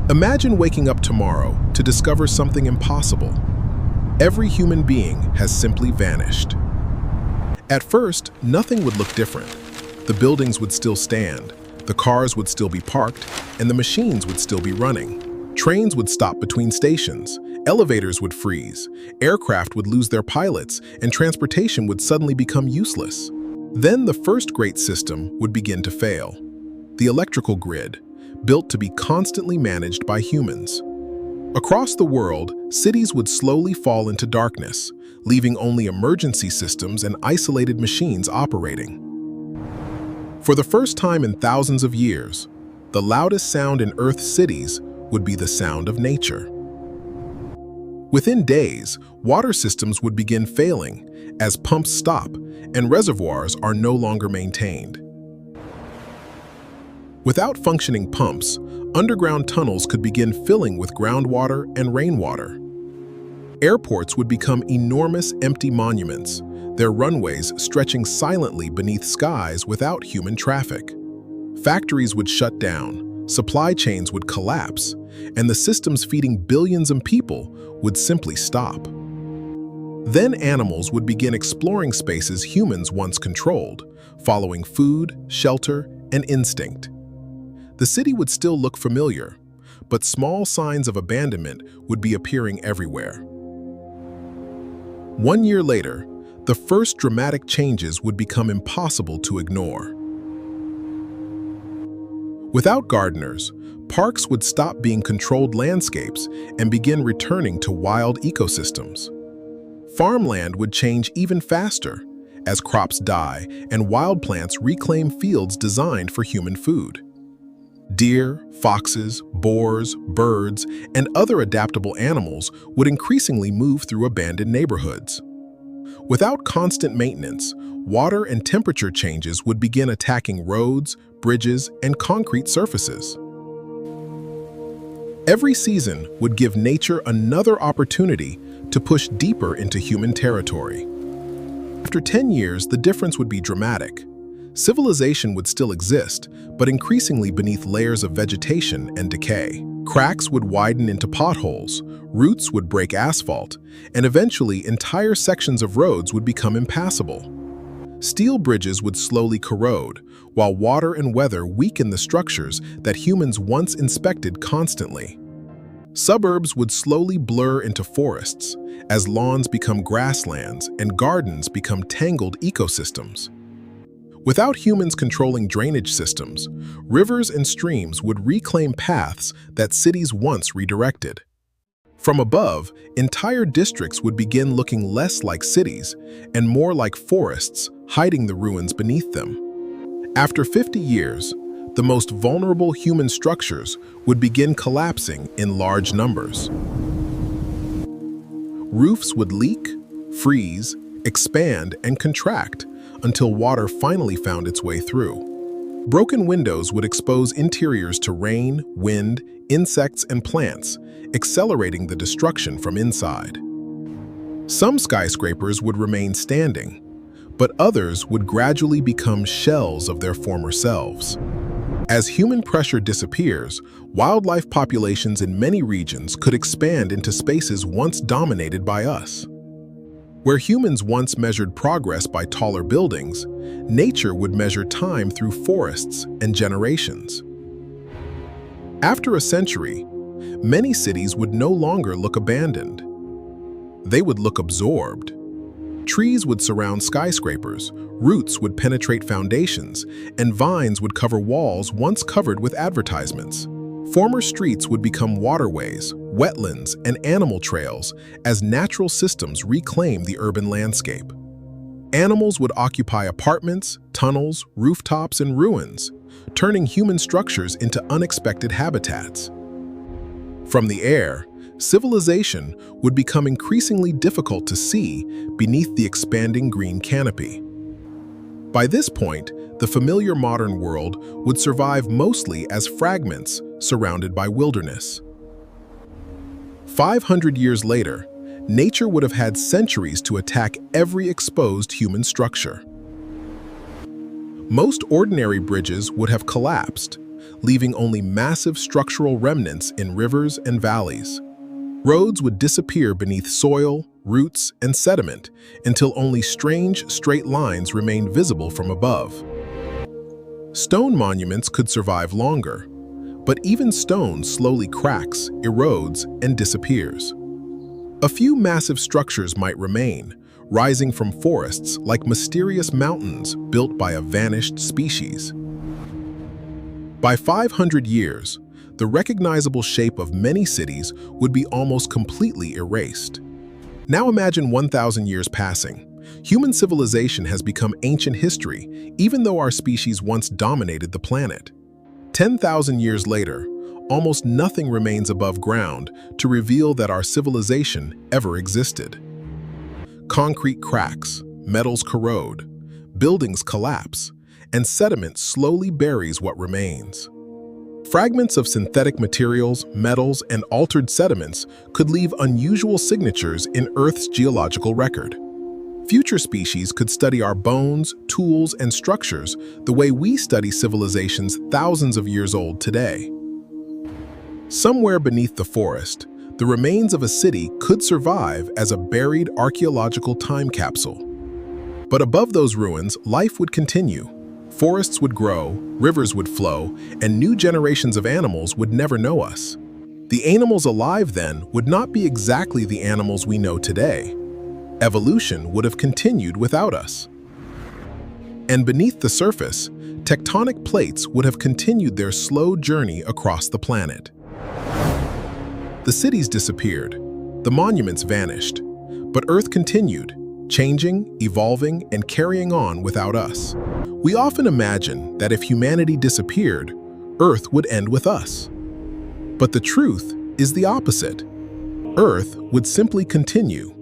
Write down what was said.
Imagine waking up tomorrow to discover something impossible. Every human being has simply vanished. At first, nothing would look different. The buildings would still stand, the cars would still be parked, and the machines would still be running. Trains would stop between stations, elevators would freeze, aircraft would lose their pilots, and transportation would suddenly become useless. Then the first great system would begin to fail. The electrical grid, built to be constantly managed by humans. Across the world, cities would slowly fall into darkness, leaving only emergency systems and isolated machines operating. For the first time in thousands of years, the loudest sound in Earth's cities would be the sound of nature. Within days, water systems would begin failing as pumps stop and reservoirs are no longer maintained. Without functioning pumps, underground tunnels could begin filling with groundwater and rainwater. Airports would become enormous empty monuments, their runways stretching silently beneath skies without human traffic. Factories would shut down, supply chains would collapse, and the systems feeding billions of people would simply stop. Then animals would begin exploring spaces humans once controlled, following food, shelter, and instinct. The city would still look familiar, but small signs of abandonment would be appearing everywhere. 1 year later, the first dramatic changes would become impossible to ignore. Without gardeners, parks would stop being controlled landscapes and begin returning to wild ecosystems. Farmland would change even faster as crops die and wild plants reclaim fields designed for human food. Deer, foxes, boars, birds, and other adaptable animals would increasingly move through abandoned neighborhoods. Without constant maintenance, water and temperature changes would begin attacking roads, bridges, and concrete surfaces. Every season would give nature another opportunity to push deeper into human territory. After 10 years, the difference would be dramatic. Civilization would still exist, but increasingly beneath layers of vegetation and decay. Cracks would widen into potholes, roots would break asphalt, and eventually entire sections of roads would become impassable. Steel bridges would slowly corrode, while water and weather weaken the structures that humans once inspected constantly. Suburbs would slowly blur into forests, as lawns become grasslands and gardens become tangled ecosystems. Without humans controlling drainage systems, rivers and streams would reclaim paths that cities once redirected. From above, entire districts would begin looking less like cities and more like forests, hiding the ruins beneath them. After 50 years, the most vulnerable human structures would begin collapsing in large numbers. Roofs would leak, freeze, expand, and contract until water finally found its way through. Broken windows would expose interiors to rain, wind, insects, and plants, accelerating the destruction from inside. Some skyscrapers would remain standing, but others would gradually become shells of their former selves. As human pressure disappears, wildlife populations in many regions could expand into spaces once dominated by us. Where humans once measured progress by taller buildings, nature would measure time through forests and generations. After a century, many cities would no longer look abandoned. They would look absorbed. Trees would surround skyscrapers, roots would penetrate foundations, and vines would cover walls once covered with advertisements. Former streets would become waterways, wetlands, and animal trails as natural systems reclaim the urban landscape. Animals would occupy apartments, tunnels, rooftops, and ruins, turning human structures into unexpected habitats. From the air, civilization would become increasingly difficult to see beneath the expanding green canopy. By this point, the familiar modern world would survive mostly as fragments surrounded by wilderness. 500 years later, nature would have had centuries to attack every exposed human structure. Most ordinary bridges would have collapsed, leaving only massive structural remnants in rivers and valleys. Roads would disappear beneath soil, roots, and sediment until only strange, straight lines remained visible from above. Stone monuments could survive longer, but even stone slowly cracks, erodes, and disappears. A few massive structures might remain, rising from forests like mysterious mountains built by a vanished species. By 500 years, the recognizable shape of many cities would be almost completely erased. Now imagine 1,000 years passing. Human civilization has become ancient history, even though our species once dominated the planet. 10,000 years later, almost nothing remains above ground to reveal that our civilization ever existed. Concrete cracks, metals corrode, buildings collapse, and sediment slowly buries what remains. Fragments of synthetic materials, metals, and altered sediments could leave unusual signatures in Earth's geological record. Future species could study our bones, tools, and structures the way we study civilizations thousands of years old today. Somewhere beneath the forest, the remains of a city could survive as a buried archaeological time capsule. But above those ruins, life would continue. Forests would grow, rivers would flow, and new generations of animals would never know us. The animals alive then would not be exactly the animals we know today. Evolution would have continued without us. And beneath the surface, tectonic plates would have continued their slow journey across the planet. The cities disappeared, the monuments vanished, but Earth continued, changing, evolving, and carrying on without us. We often imagine that if humanity disappeared, Earth would end with us. But the truth is the opposite. Earth would simply continue,